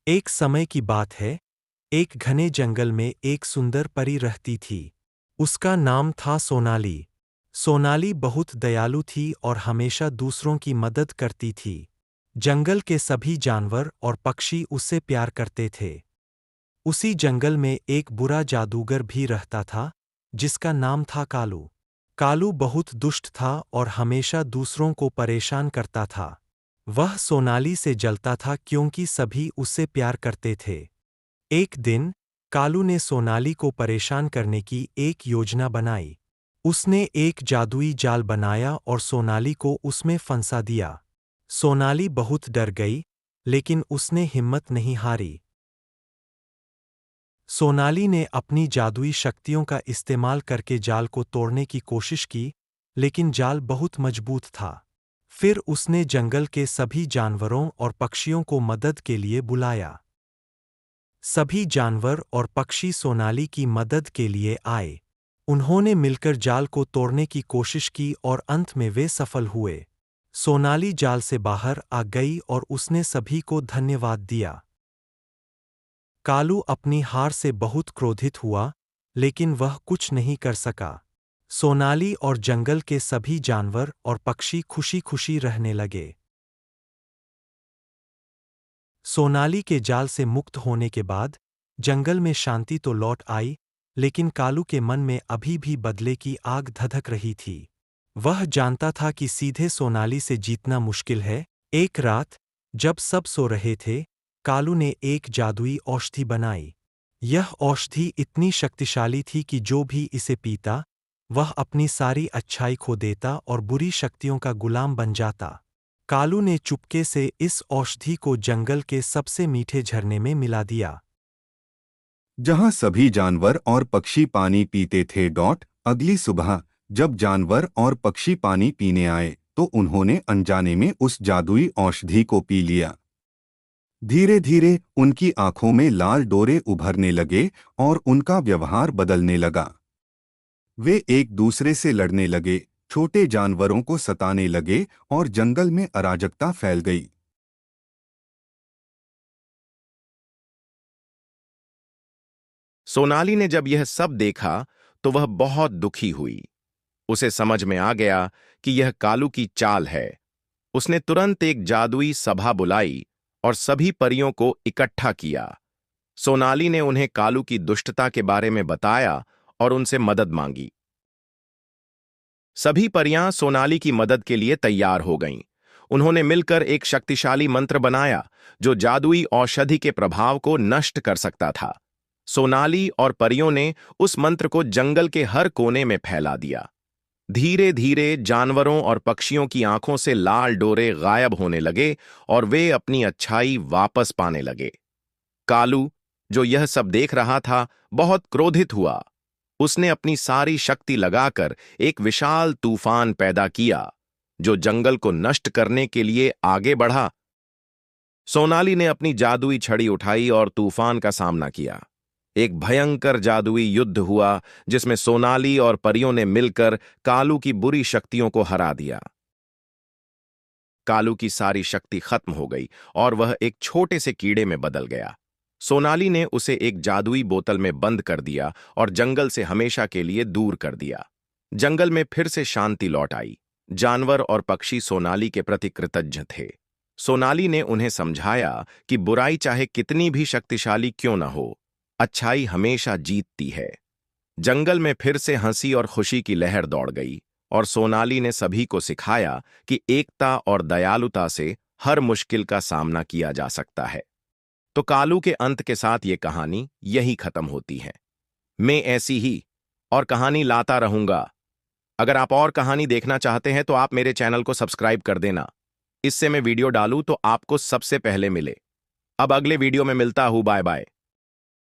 एक समय की बात है, एक घने जंगल में एक सुंदर परी रहती थी। उसका नाम था सोनाली। सोनाली बहुत दयालु थी और हमेशा दूसरों की मदद करती थी। जंगल के सभी जानवर और पक्षी उससे प्यार करते थे। उसी जंगल में एक बुरा जादूगर भी रहता था, जिसका नाम था कालू। कालू बहुत दुष्ट था और हमेशा दूसरों को परेशान करता था। वह सोनाली से जलता था क्योंकि सभी उससे प्यार करते थे। एक दिन कालू ने सोनाली को परेशान करने की एक योजना बनाई। उसने एक जादुई जाल बनाया और सोनाली को उसमें फंसा दिया। सोनाली बहुत डर गई, लेकिन उसने हिम्मत नहीं हारी। सोनाली ने अपनी जादुई शक्तियों का इस्तेमाल करके जाल को तोड़ने की कोशिश की, लेकिन जाल बहुत मजबूत था। फिर उसने जंगल के सभी जानवरों और पक्षियों को मदद के लिए बुलाया। सभी जानवर और पक्षी सोनाली की मदद के लिए आए। उन्होंने मिलकर जाल को तोड़ने की कोशिश की और अंत में वे सफल हुए। सोनाली जाल से बाहर आ गई और उसने सभी को धन्यवाद दिया। कालू अपनी हार से बहुत क्रोधित हुआ, लेकिन वह कुछ नहीं कर सका। सोनाली और जंगल के सभी जानवर और पक्षी खुशी-खुशी रहने लगे। सोनाली के जाल से मुक्त होने के बाद जंगल में शांति तो लौट आई, लेकिन कालू के मन में अभी भी बदले की आग धधक रही थी। वह जानता था कि सीधे सोनाली से जीतना मुश्किल है। एक रात, जब सब सो रहे थे, कालू ने एक जादुई औषधि बनाई। यह औषधि इतनी शक्तिशाली थी कि जो भी इसे पीता, वह अपनी सारी अच्छाई खो देता और बुरी शक्तियों का गुलाम बन जाता। कालू ने चुपके से इस औषधि को जंगल के सबसे मीठे झरने में मिला दिया। जहां सभी जानवर और पक्षी पानी पीते थे। अगली सुबह जब जानवर और पक्षी पानी पीने आए तो उन्होंने अनजाने में उस जादुई औषधि को पी लिया। धीरे धीरे उनकी आंखों में लाल डोरे उभरने लगे और उनका व्यवहार बदलने लगा। वे एक दूसरे से लड़ने लगे, छोटे जानवरों को सताने लगे और जंगल में अराजकता फैल गई। सोनाली ने जब यह सब देखा तो वह बहुत दुखी हुई। उसे समझ में आ गया कि यह कालू की चाल है। उसने तुरंत एक जादुई सभा बुलाई और सभी परियों को इकट्ठा किया। सोनाली ने उन्हें कालू की दुष्टता के बारे में बताया और उनसे मदद मांगी। सभी परियां सोनाली की मदद के लिए तैयार हो गईं। उन्होंने मिलकर एक शक्तिशाली मंत्र बनाया जो जादुई औषधि के प्रभाव को नष्ट कर सकता था। सोनाली और परियों ने उस मंत्र को जंगल के हर कोने में फैला दिया। धीरे धीरे जानवरों और पक्षियों की आंखों से लाल डोरे गायब होने लगे और वे अपनी अच्छाई वापस पाने लगे। कालू, जो यह सब देख रहा था, बहुत क्रोधित हुआ। उसने अपनी सारी शक्ति लगाकर एक विशाल तूफान पैदा किया, जो जंगल को नष्ट करने के लिए आगे बढ़ा। सोनाली ने अपनी जादुई छड़ी उठाई और तूफान का सामना किया। एक भयंकर जादुई युद्ध हुआ जिसमें सोनाली और परियों ने मिलकर कालू की बुरी शक्तियों को हरा दिया। कालू की सारी शक्ति खत्म हो गई और वह एक छोटे से कीड़े में बदल गया। सोनाली ने उसे एक जादुई बोतल में बंद कर दिया और जंगल से हमेशा के लिए दूर कर दिया। जंगल में फिर से शांति लौट आई। जानवर और पक्षी सोनाली के प्रति कृतज्ञ थे। सोनाली ने उन्हें समझाया कि बुराई चाहे कितनी भी शक्तिशाली क्यों न हो, अच्छाई हमेशा जीतती है। जंगल में फिर से हंसी और खुशी की लहर दौड़ गई और सोनाली ने सभी को सिखाया कि एकता और दयालुता से हर मुश्किल का सामना किया जा सकता है। तो कालू के अंत के साथ ये कहानी यही खत्म होती है। मैं ऐसी ही और कहानी लाता रहूंगा। अगर आप और कहानी देखना चाहते हैं तो आप मेरे चैनल को सब्सक्राइब कर देना। इससे मैं वीडियो डालूं तो आपको सबसे पहले मिले। अब अगले वीडियो में मिलता हूं। Bye bye.